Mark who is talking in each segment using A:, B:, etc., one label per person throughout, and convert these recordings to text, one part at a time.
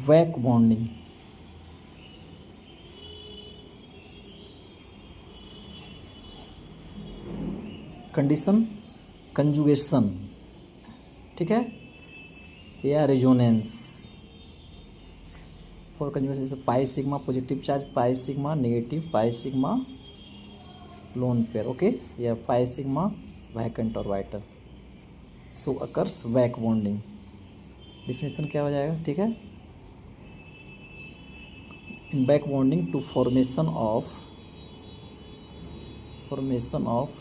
A: वैक bonding, condition conjugation, ठीक है, या रेजोनेंस। फॉर कंजुगेशन जैसे pi sigma positive charge, pi sigma negative, pi sigma lone pair, okay, या pi sigma vacant और vital. So occurs back bonding. Definition क्या हो जाएगा, ठीक है, in back bonding to formation of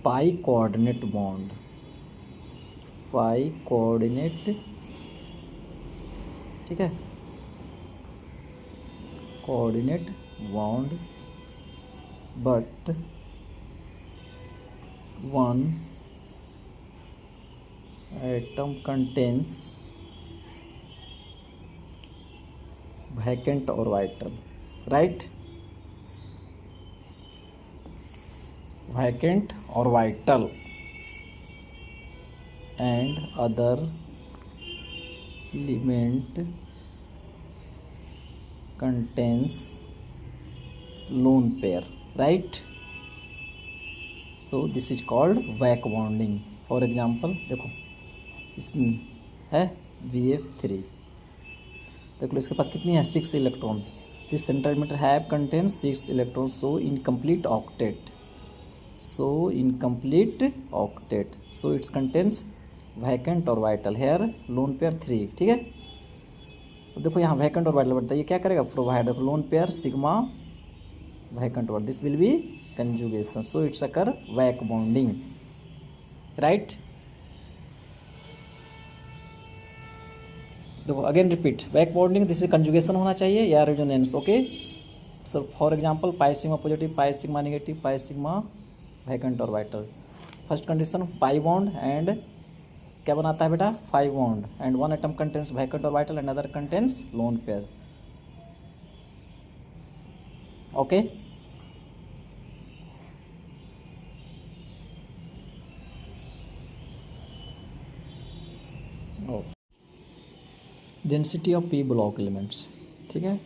A: pi coordinate bond, pi coordinate, ठीक है, coordinate bond, but one atom contains vacant और वाइटल, राइट, वैकेंट और vital and other element contains lone pair, right? So this is called वैक bonding. For example देखो इसमें है VF3, देख लो इसके पास कितनी है 6 electron, this centimetre have contains 6 electron, so incomplete octet, so it's contains vacant और vital, hair lone pair 3, ठीक है। तो देखो यहाँ वैकेंट और वाइटल बढ़ता है, ये क्या करेगा, प्रोवाइड, देखो लोन पेयर सिग्मा वैकेंट और this will be conjugation, so it's occur back bonding, right. देखो again repeat, back bonding this is conjugation होना चाहिए या resonance, okay. So for example pi sigma positive, pi sigma negative, pi sigma vacant और vital. First condition pi bond and क्या बनाता है बेटा 5 bond and one atom contains vacant और vital and other contains lone pair, okay. Density of P block elements, ठीक है,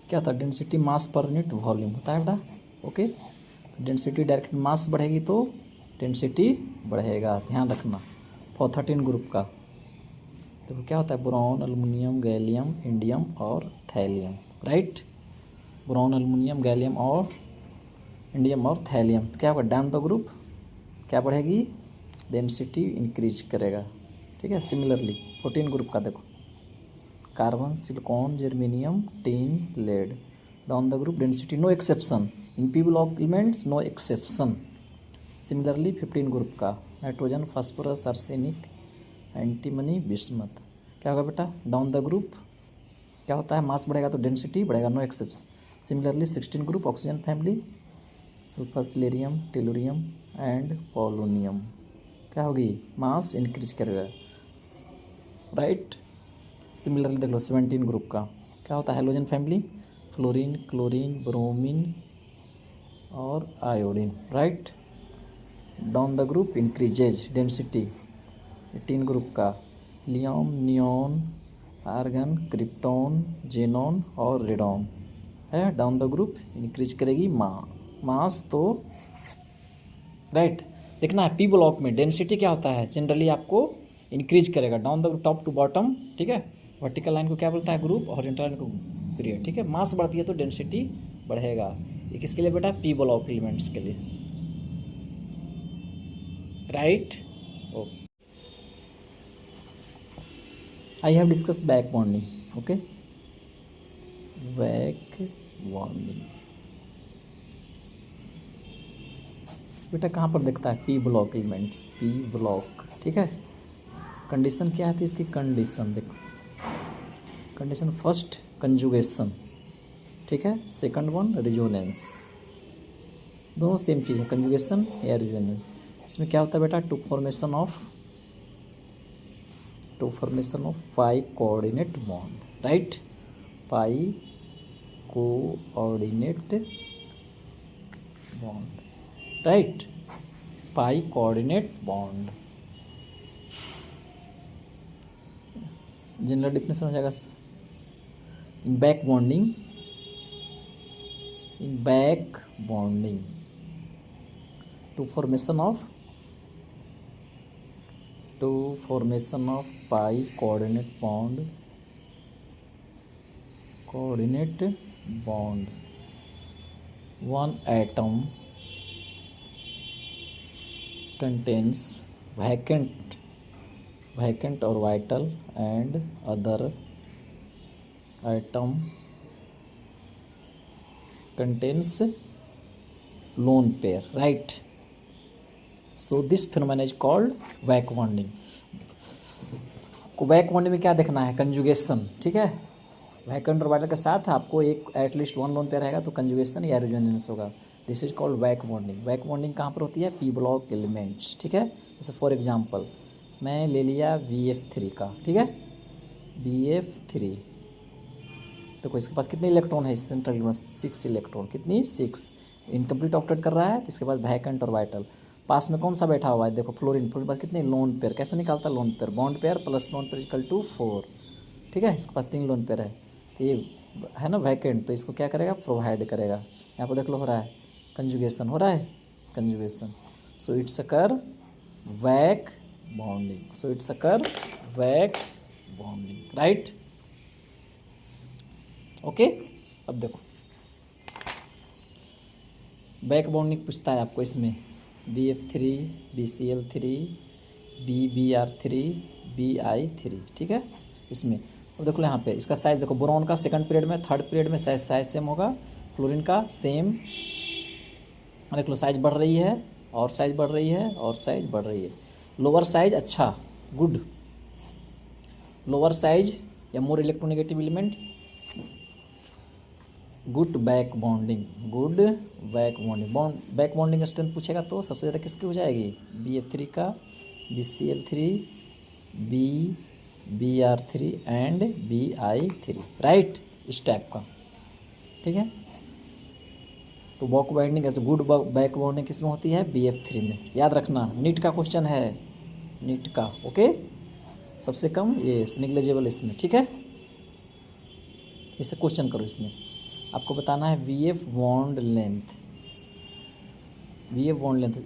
A: क्या था density mass per unit volume होता है बेटा, ओके। डेंसिटी डायरेक्ट मास बढ़ेगी तो डेंसिटी बढ़ेगा, ध्यान रखना। फॉर 13 ग्रुप का देखो क्या होता है, बोरॉन एल्युमिनियम गैलियम इंडियम और thallium, right, boron aluminium gallium और इंडियम और थैलियम, तो क्या होगा डाउन द ग्रुप क्या बढ़ेगी, डेंसिटी इंक्रीज करेगा, ठीक है। सिमिलरली 14 ग्रुप का देखो carbon silicon germanium tin lead, down the group density no exception, in P block elements no exception. Similarly 15 group का nitrogen phosphorus arsenic antimony bismuth, क्या होगा बेटा डाउन द ग्रुप क्या होता है, मास बढ़ेगा तो डेंसिटी बढ़ेगा, no exception. Similarly 16 group oxygen family sulphur selenium tellurium and polonium, क्या होगी मास इंक्रीज करेगा, राइट। सिमिलरली देख लो 17 ग्रुप का क्या होता है, halogen family fluorine chlorine bromine और iodine, right, down the group increases density. 18 group का helium neon argon krypton xenon और रेडॉन है, डाउन द ग्रुप इंक्रीज करेगी मास, तो राइट। देखना है पी ब्लॉक में डेंसिटी क्या होता है, जनरली आपको इंक्रीज करेगा down the top to bottom, ठीक है। वर्टिकल लाइन को क्या बोलता है ग्रुप, हॉरिजॉन्टल लाइन को पीरियड, ठीक है। मास बढ़ती है तो डेंसिटी बढ़ेगा, ये किसके लिए बेटा पी ब्लॉक एलिमेंट्स के लिए, right. Okay, I have discussed back bonding, okay, back bonding बेटा कहाँ पर दिखता है, P block elements, P block, ठीक है। कंडीशन क्या है इसकी, कंडीशन देखो, कंडीशन फर्स्ट कंजुगेशन, ठीक है, सेकंड वन रेजोनेंस, दोनों सेम चीज़ है, कंजुगेशन या रेजोनेंस। इसमें क्या होता है बेटा to formation of pi coordinate bond, right, pi coordinate bond, right, pi coordinate bond. General definition हो जाएगा in back bonding, to formation of pi coordinate bond one atom contains vacant or vital and other atom contains lone pair, right? So this phenomenon is called back bonding. आपको back bonding में क्या देखना है? Conjugation, ठीक है। Vacant और vital के साथ आपको एक एटलीस्ट वन लोन पेयर रहेगा तो कंजुगेशन या रिजोनेंस होगा। This is called back bonding. Back bonding कहाँ पर होती है? पी ब्लॉक एलिमेंट्स, ठीक है। जैसे फॉर एग्जांपल मैं ले लिया VF3 का, ठीक है, BF3, तो इसके पास कितने इलेक्ट्रॉन है? Central unit 6 electron. कितनी? 6। इनकम्प्लीट ऑक्टेट कर रहा है, तो इसके बाद वैकेंट और वाइटल। पास में कौन सा बैठा हुआ है? देखो फ्लोरीन के पास कितने लोन पेयर। कैसे निकालता है lone pair? Bond pair plus lone pair equal to 4, ठीक है। इसके पास 3 लोन पेयर है, तो ये है ना वैकेंट, तो इसको क्या करेगा? प्रोवाइड करेगा। यहाँ पर देख लो हो रहा है कंजुगेशन, हो रहा है conjugation. So it's occur back bonding, right? Okay. अब देखो बैक बॉन्डिंग पूछता है आपको इसमें BF3, BCl3, BBr3, BI3, ठीक है। इसमें और देखो यहाँ पे इसका साइज देखो, बोरॉन का सेकंड पीरियड में, थर्ड पीरियड में साइज सेम होगा, फ्लोरीन का सेम। देख लो साइज बढ़ रही है और साइज बढ़ रही है और साइज बढ़ रही है। लोअर साइज अच्छा, गुड, लोअर साइज या more electronegative element, good back bonding, back bonding strength पूछेगा तो सबसे ज़्यादा किसकी हो जाएगी? BF3 का, BCl3, BR3 and BI3, right? इस टाइप का, ठीक है। तो बैक बॉन्डिंग, तो गुड बैक बॉन्डिंग किस में होती है? BF3 में। याद रखना, नीट का क्वेश्चन है, नीट का, ओके। सबसे कम ये निग्लेजेबल इसमें, ठीक है। इससे क्वेश्चन करो, इसमें आपको बताना है VF बॉन्ड लेंथ।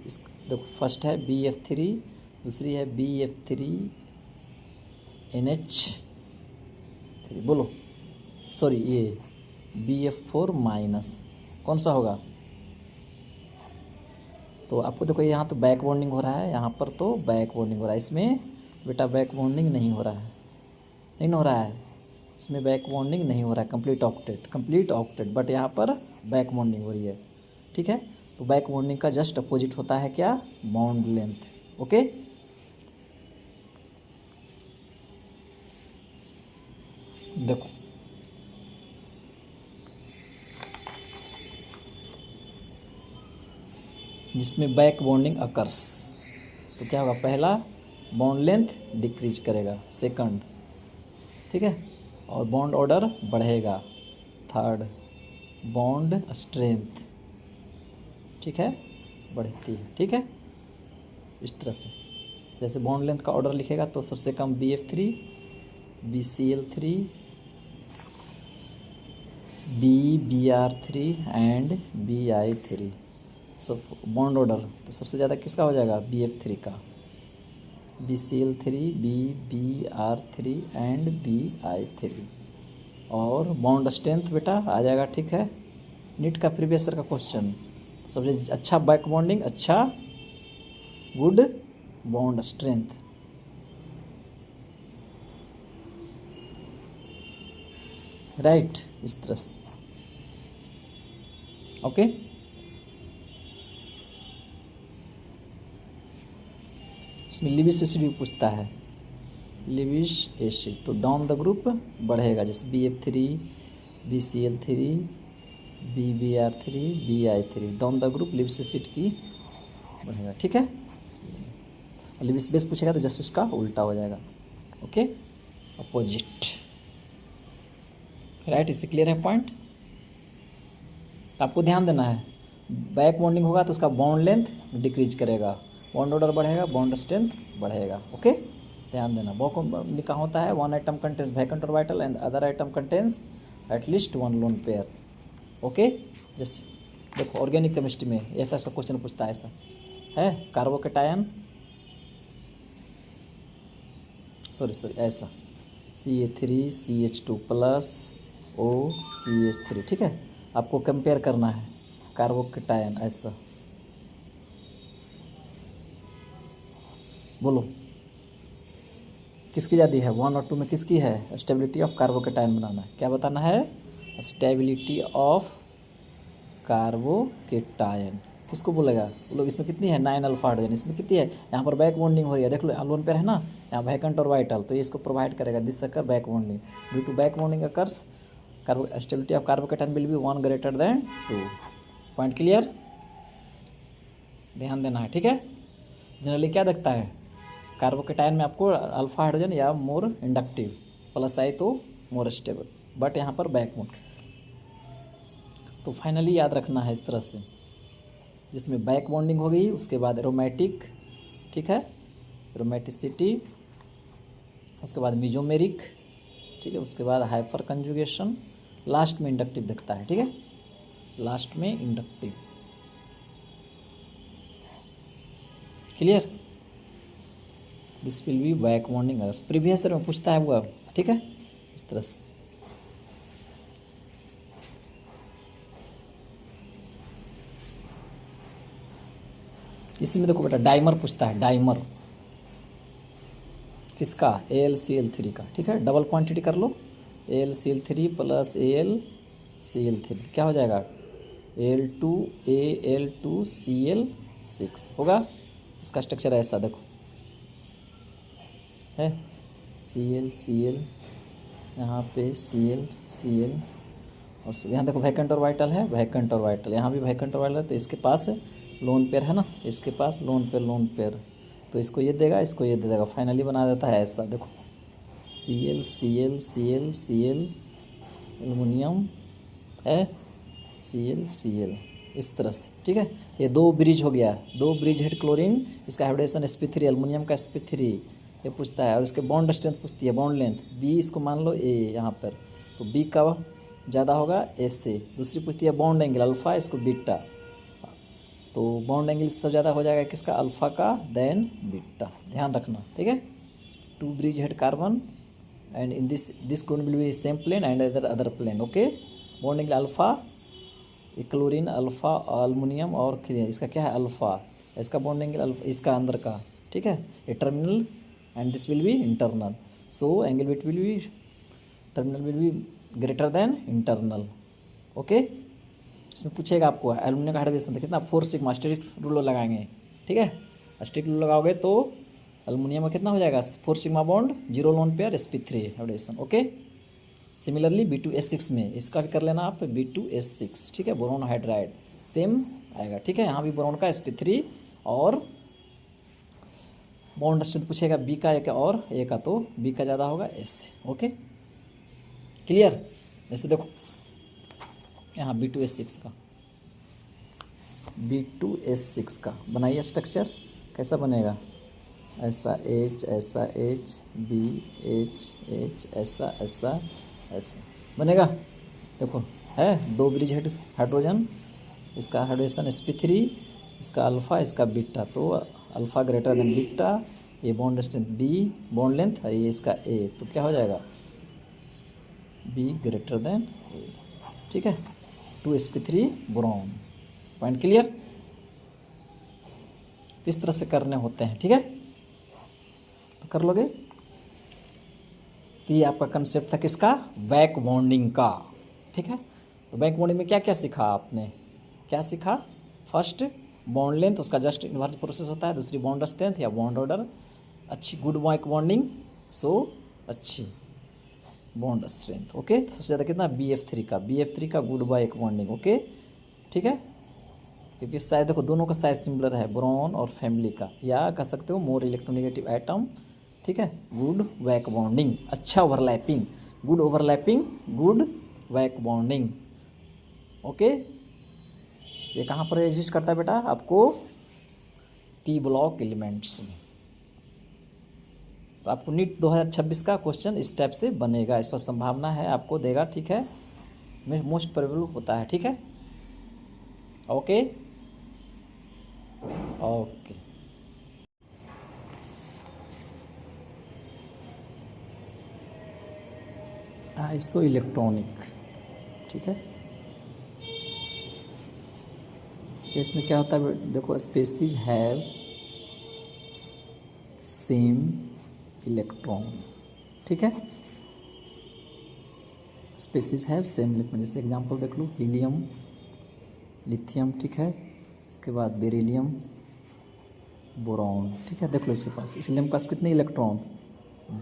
A: इस देखो फर्स्ट है BF3, दूसरी है BF3NH3, बोलो सॉरी ये BF4 माइनस, कौन सा होगा? तो आपको देखो यहाँ तो बैक बॉन्डिंग हो रहा है, यहाँ पर तो बैक बॉन्डिंग हो रहा है, इसमें बेटा बैक बॉन्डिंग नहीं हो रहा है, इसमें बैक बॉन्डिंग नहीं हो रहा है, कंप्लीट ऑक्टेट, बट यहाँ पर बैक बॉन्डिंग हो रही है, ठीक है। तो बैक बॉन्डिंग का जस्ट अपोजिट होता है क्या? Bond length, okay. देखो जिसमें बैक बॉन्डिंग अकर्स, तो क्या होगा? पहला बॉन्ड लेंथ डिक्रीज करेगा, सेकंड, ठीक है, और बॉन्ड ऑर्डर बढ़ेगा, थर्ड बॉन्ड स्ट्रेंथ, ठीक है, बढ़ती है, ठीक है। इस तरह से जैसे बॉन्ड लेंथ का ऑर्डर लिखेगा तो सबसे कम BF3, BCl3, BBr3 and BI3। So bond order तो सबसे ज़्यादा किसका हो जाएगा? BF3 का, BCl3, BBr3 एंड BI3। और बॉन्ड स्ट्रेंथ बेटा आ जाएगा, ठीक है, नीट का प्रीवियस ईयर का क्वेश्चन। सबसे अच्छा बैक बॉन्डिंग, अच्छा गुड बॉन्ड स्ट्रेंथ, राइट? इस तरह से, ओके। इसमें लिविस एसिड भी पूछता है, लिविस एसिड, तो डाउन द ग्रुप बढ़ेगा, जैसे BF3, BCl3, BBr3, BI3, down the group Lewis acid की बढ़ेगा, ठीक है। लिविस बेस पूछेगा तो जस्ट इसका उल्टा हो जाएगा, ओके, अपोजिट, राइट? इससे क्लियर है पॉइंट? तो आपको ध्यान देना है, बैक बॉन्डिंग होगा तो उसका बॉन्ड लेंथ डिक्रीज करेगा, बॉन्ड ऑर्डर बढ़ेगा, बॉन्ड स्ट्रेंथ बढ़ेगा, ओके। ध्यान देना। बॉक में कहाँ होता है, one item contains vacant orbital and other item contains at least one loan pair. Okay, जैसे देखो ऑर्गेनिक केमिस्ट्री में ऐसा ऐसा क्वेश्चन पूछता है, ऐसा है कार्बोकेटायन, सॉरी ऐसा CA3CH2+OCH3, ठीक है, आपको कंपेयर करना है कार्बोकेटायन ऐसा। बोलो किसकी ज़्यादा है, 1 और 2 में किसकी है स्टेबिलिटी ऑफ कार्बोकेटायन बनाना है, क्या बताना है, स्टेबिलिटी ऑफ कार्बोकेटायन किसको बोलेगा, वो लोग इसमें कितनी है 9 अल्फा हाइड्रोजन, इसमें कितनी है, यहाँ पर बैक बॉन्डिंग हो रही है, देख लो लोन पेयर है ना, यहाँ वैकेंट और वाइटल, तो ये इसको प्रोवाइड करेगा this occur back bonding, due to back bonding occurs carbo stability of carbocation will be 1 greater than 2। Point clear, ध्यान देना है, ठीक है। जनरली क्या दिखता है कार्बोकेटायन में आपको अल्फा हाइड्रोजन या मोर इंडक्टिव, प्लस आई तो मोर स्टेबल, बट यहाँ पर बैक बॉन्ड। तो फाइनली याद रखना है इस तरह से, जिसमें बैक बॉन्डिंग हो गई, उसके बाद एरोमेटिक, ठीक है, एरोमेटिसिटी, उसके बाद मिजोमेरिक, ठीक है, उसके बाद हाइपर कंजुगेशन, लास्ट में इंडक्टिव दिखता है, ठीक है, लास्ट में inductive. Clear, this will be back bonding others, previous year में पूछता है वो, ठीक है, इस तरह से। इसी में देखो बेटा डाइमर पूछता है, डाइमर किसका, AlCl3 का, ठीक है, डबल क्वांटिटी कर लो, AlCl3 + AlCl3 क्या हो जाएगा, Al2Cl6 होगा। इसका स्ट्रक्चर ऐसा देखो है, Cl यहाँ पे Cl और यहाँ देखो वैकेंट और वाइटल है, वैकेंट और वाइटल, यहाँ भी वैकेंट और वाइटल है, तो इसके पास लोन पेयर है ना, इसके पास लोन पेयर, तो इसको ये देगा, इसको ये दे देगा, फाइनली बना देता है ऐसा, देखो Cl एल्युमिनियम है, Cl इस तरह से, ठीक है। ये 2 ब्रिज हो गया, 2 ब्रिज हेड क्लोरीन, इसका हाइब्रिडेशन sp3, एल्युमिनियम का sp3 ये पूछता है, और इसके बॉन्ड स्ट्रेंथ पूछती है, बॉन्ड लेंथ B, इसको मान लो A यहाँ पर, तो B का ज़्यादा होगा A से। दूसरी पूछती है बॉन्ड एंगल अल्फ़ा, इसको बीटा, तो बॉन्ड एंगल सबसे ज़्यादा हो जाएगा किसका, अल्फ़ा का, देन बीटा, ध्यान रखना, ठीक है। 2 bridge head carbon and in this chlorine will be same plane and other plane, okay. Bond angle alpha, chlorine alpha, aluminium और इसका क्या है अल्फ़ा, इसका बॉन्ड एंगल अल्फ़ा, इसका अंदर का, ठीक है, ये terminal and this will be internal, so angle with will be terminal will be greater than internal, okay. इसमें पूछेगा आपको एल्युमिनियम का हाइड्रोजन कितना, 4 सिग्मा, स्ट्रिक्ट रूल लगाएंगे, ठीक है, स्ट्रिक्ट रूल लगाओगे तो एल्युमिनियम में कितना हो जाएगा, 4 sigma bond, 0 lone pair, sp3 hydrogen, okay. Similarly B2S6 में इसका भी कर लेना आप, B2S6, ठीक है, बोरोन हाइड्राइड सेम आएगा, ठीक है, यहाँ भी बोरोन का sp3 और बॉन्ड स्ट्रेंथ पूछेगा B का एक और A का, तो B का ज़्यादा होगा S से, ओके। क्लियर, जैसे देखो यहाँ B2S6 का बनाइए स्ट्रक्चर, कैसा बनेगा, ऐसा H, ऐसा H, B, H, ऐसा ऐसा ऐसा बनेगा, देखो है 2 ब्रिज हेड हाइड्रोजन, इसका हाइड्रोजन sp3, इसका अल्फ़ा, इसका बीटा, तो अल्फ़ा ग्रेटर देन बीटा, ये bond strength B, bond length और ये इसका A, तो क्या हो जाएगा B ग्रेटर देन A, ठीक है, 2sp3 बोरॉन। पॉइंट क्लियर, इस तरह से करने होते हैं, ठीक है, तो कर लोगे। तो ये आपका कंसेप्ट था किसका, बैक बॉन्डिंग का, ठीक है। तो बैक बॉन्डिंग में क्या क्या सीखा आपने, क्या सीखा, फर्स्ट बॉन्ड लेंथ, उसका जस्ट इन्वर्स प्रोसेस होता है, दूसरी बॉन्ड स्ट्रेंथ या बॉन्ड ऑर्डर, अच्छी गुड बैक बॉन्डिंग, सो अच्छी बॉन्ड स्ट्रेंथ, ओके। सबसे ज़्यादा कितना BF3 का गुड बैक बॉन्डिंग, ओके, ठीक है, क्योंकि शायद देखो दोनों का साइज सिमिलर है, बोरॉन और फैमिली का, या कह सकते हो मोर इलेक्ट्रोनेगेटिव एटम, ठीक है, गुड बैक बॉन्डिंग, अच्छा overlapping, good overlapping, good back bonding, okay. ये कहाँ पर एग्जिस्ट करता है बेटा, आपको P ब्लॉक एलिमेंट्स में। तो तो आपको नीट 2026 का क्वेश्चन इस टाइप से बनेगा, इस पर संभावना है आपको देगा, ठीक है, मोस्ट प्रोबेबल होता है, ठीक है। ओके ओके आइसो इलेक्ट्रॉनिक, ठीक है। इसमें क्या होता है देखो, स्पेसीज हैव सेम इलेक्ट्रॉन, ठीक है, स्पेसीज हैव सेम इलेक्ट्रॉन। जैसे एग्जांपल देख लो, हीलियम, लिथियम, ठीक है, इसके बाद बेरिलियम, बोरॉन, ठीक है। देख लो इसके पास, इस हीलियम के पास कितने इलेक्ट्रॉन,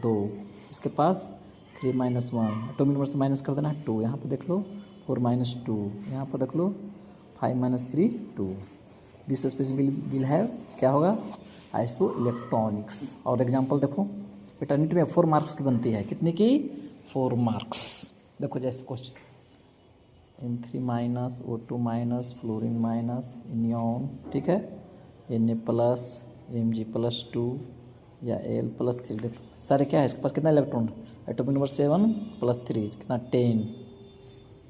A: 2, इसके पास 3 - 1, एटॉमिक नंबर से माइनस कर देना है 2, यहाँ पर देख लो 4 - 2, यहाँ पर देख लो 5 - 3 2। दिस स्पेस विल हैव क्या होगा, आइसो इलेक्ट्रॉनिक्स। और एग्जांपल देखो, बेटा नीट में 4 मार्क्स की बनती है, कितने की, 4 मार्क्स। देखो जैसे question, N3 - O2 - fluorine neon, ठीक है, Na+, Mg+2 या Al+3। देखो सारे क्या है, इसके पास कितना इलेक्ट्रॉन, एटॉमिक नंबर 7 + 3 कितना 10,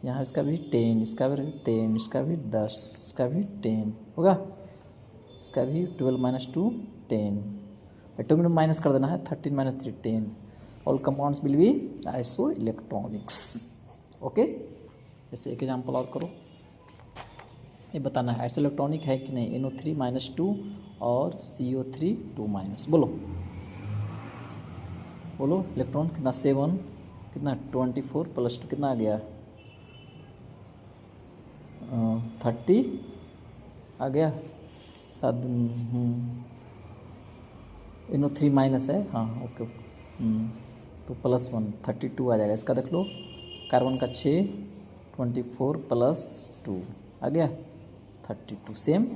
A: यहाँ इसका भी 10, इसका भी 10, इसका भी 10, इसका भी 10 होगा, इसका भी 12 - 2 10, एटॉमिक नंबर माइनस कर देना है, 13 - 3 10। All compounds will be iso electronics. Okay, जैसे एक एग्जांपल और करो, ये बताना है आइसो इलेक्ट्रॉनिक है कि नहीं। NO3 - 2 और CO3 2 बोलो बोलो, इलेक्ट्रॉन कितना 7, कितना 24 + 2 कितना आ गया 30 आ गया, साथ NO3 है, हाँ ओके तो +1 32 आ जाएगा। इसका देख लो, कार्बन का 6 24 + 2 आ गया 32,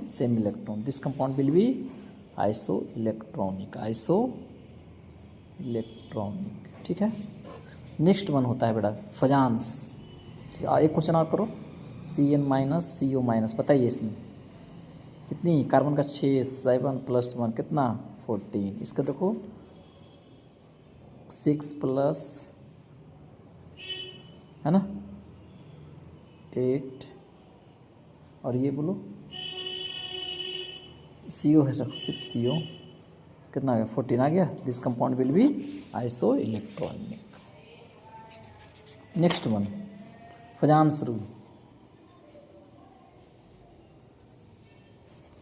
A: same electron. This compound will be iso electronic, iso electronic, ठीक है। नेक्स्ट वन होता है बेटा फजांस, ठीक है। एक क्वेश्चन और करो, Cn - CO- बताइए इसमें कितनी, कार्बन का 6 7 + 1 कितना 14, इसका देखो 6 प्लस है ना 8, और ये बोलो CO है, रखो सिर्फ CO, कितना आ गया 14 आ गया। This compound will be iso electronic. Next one Fajans rule,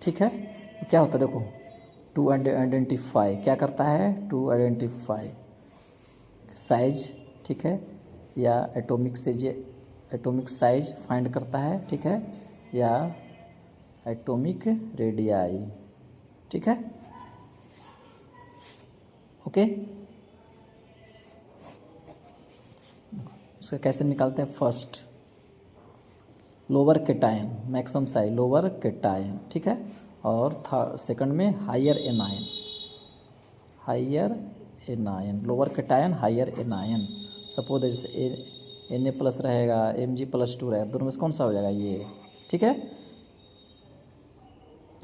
A: ठीक है। क्या होता है देखो, टू आइडेंटिफाई, क्या करता है, टू आइडेंटिफाई साइज, ठीक है, या एटॉमिक साइज फाइंड करता है, ठीक है, या एटॉमिक रेडियाई, ठीक है। ओके, इसका कैसे निकालते हैं, first lower cation, maximum size lower cation, ठीक है, और सेकंड में higher anion, lower cation higher anion. Suppose जैसे Na+ रहेगा, Mg+2 रहेगा, दोनों में से कौन सा हो जाएगा ये, ठीक है,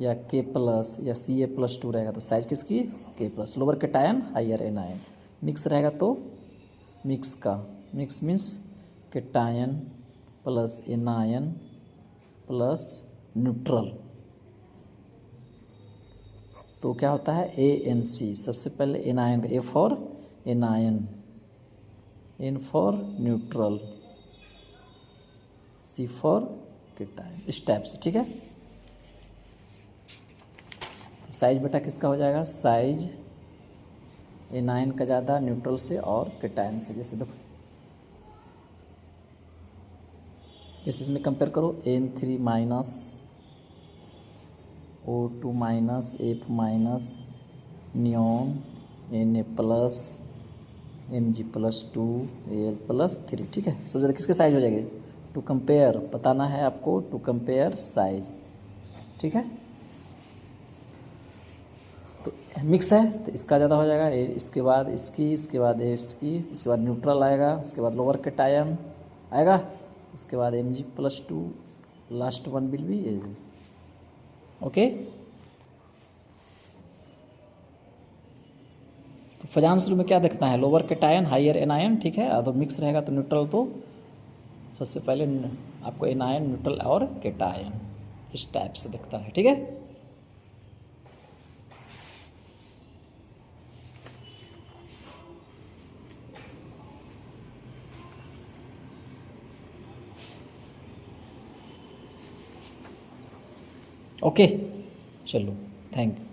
A: या K+ या Ca+2 रहेगा तो साइज किसकी, K+, lower cation higher anion. Mix रहेगा तो mix means cation plus anion plus neutral, तो क्या होता है ANC। सबसे पहले anion, A for anion, N for neutral, C for cation, इस टाइप से, ठीक है। तो साइज बेटा किसका हो जाएगा, साइज एनायन का ज़्यादा न्यूट्रल से और केटायन से। जैसे देखो, जैसे इसमें कंपेयर करो, N3 - O2 - F- neon, Na+, Mg+2 Al+3, ठीक है। सबसे ज़्यादा किसके साइज हो जाएंगे, टू कंपेयर बताना है आपको, टू कंपेयर साइज, ठीक है। तो मिक्स है तो इसका ज़्यादा हो जाएगा, इसके बाद इसकी, इसके बाद इसकी, इसके बाद न्यूट्रल आएगा, उसके बाद लोअर केटायन आएगा, उसके बाद Mg+2, last one will be A. Okay, तो फजान शुरू में क्या दिखता है, लोअर कैटायन हाइयर एनायन, ठीक है। तो मिक्स रहेगा तो न्यूट्रल, तो सबसे पहले आपको एनायन, न्यूट्रल और कैटायन इस टाइप से दिखता है, ठीक है। ओके, चलो, थैंक यू।